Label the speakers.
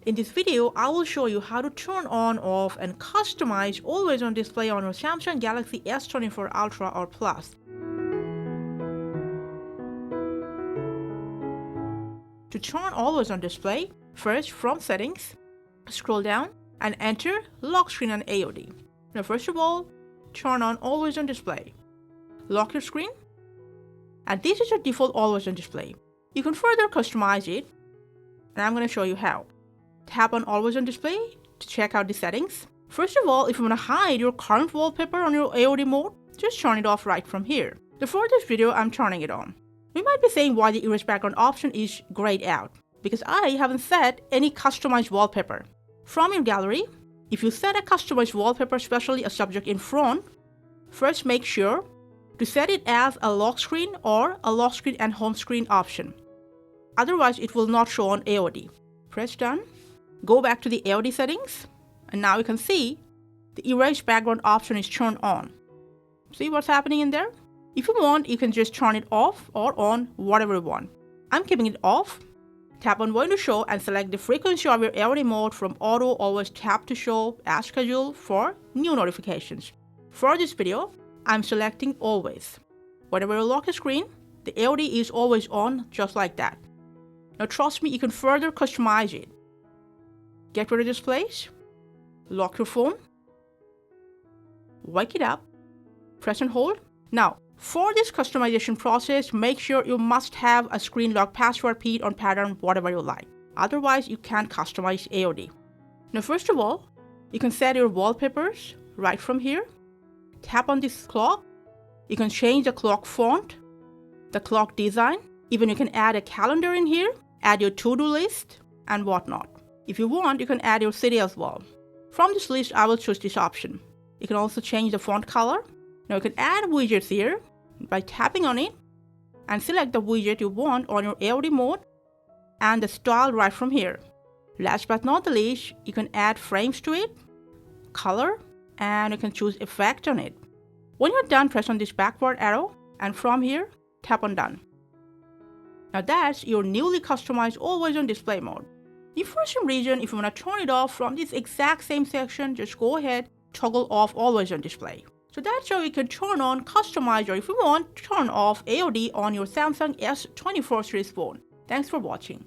Speaker 1: In this video, I will show you how to turn on, off, and customize always on display on your Samsung Galaxy S24 Ultra or Plus. To turn always on display, first from Settings, scroll down and enter Lock Screen and AOD. Now first of all, turn on always on display. Lock your screen, and this is your default always on display. You can further customize it, and I'm going to show you how. Tap on always on display to check out the settings. First of all, if you want to hide your current wallpaper on your AOD mode, just turn it off right from here. For this video, I'm turning it on. You might be saying why the erase background option is grayed out, because I haven't set any customized wallpaper. From your gallery, if you set a customized wallpaper, especially a subject in front, first make sure to set it as a lock screen or a lock screen and home screen option. Otherwise, it will not show on AOD. Press done. Go back to the AOD settings, and now you can see the erase background option is turned on. See what's happening in there? If you want, you can just turn it off or on, whatever you want. I'm keeping it off. Tap on Window Show and select the frequency of your AOD mode from Auto. Always tap to show as scheduled for new notifications. For this video, I'm selecting Always. Whenever you lock a screen, the AOD is always on, just like that. Now trust me, you can further customize it. Get rid of displays, lock your phone, wake it up, press and hold. Now, for this customization process, make sure you must have a screen lock password, PIN or pattern, whatever you like. Otherwise, you can't customize AOD. Now, first of all, you can set your wallpapers right from here. Tap on this clock. You can change the clock font, the clock design. Even you can add a calendar in here, add your to-do list, and whatnot. If you want, you can add your city as well. From this list, I will choose this option. You can also change the font color. Now you can add widgets here by tapping on it and select the widget you want on your AOD mode and the style right from here. Last but not the least, you can add frames to it, color, and you can choose effect on it. When you're done, press on this backward arrow, and from here, tap on done. Now that's your newly customized always on display mode. If for some reason, if you want to turn it off from this exact same section, just go ahead, toggle off always on display. So that's how you can turn on, customize, or if you want, turn off AOD on your Samsung S24 series phone. Thanks for watching.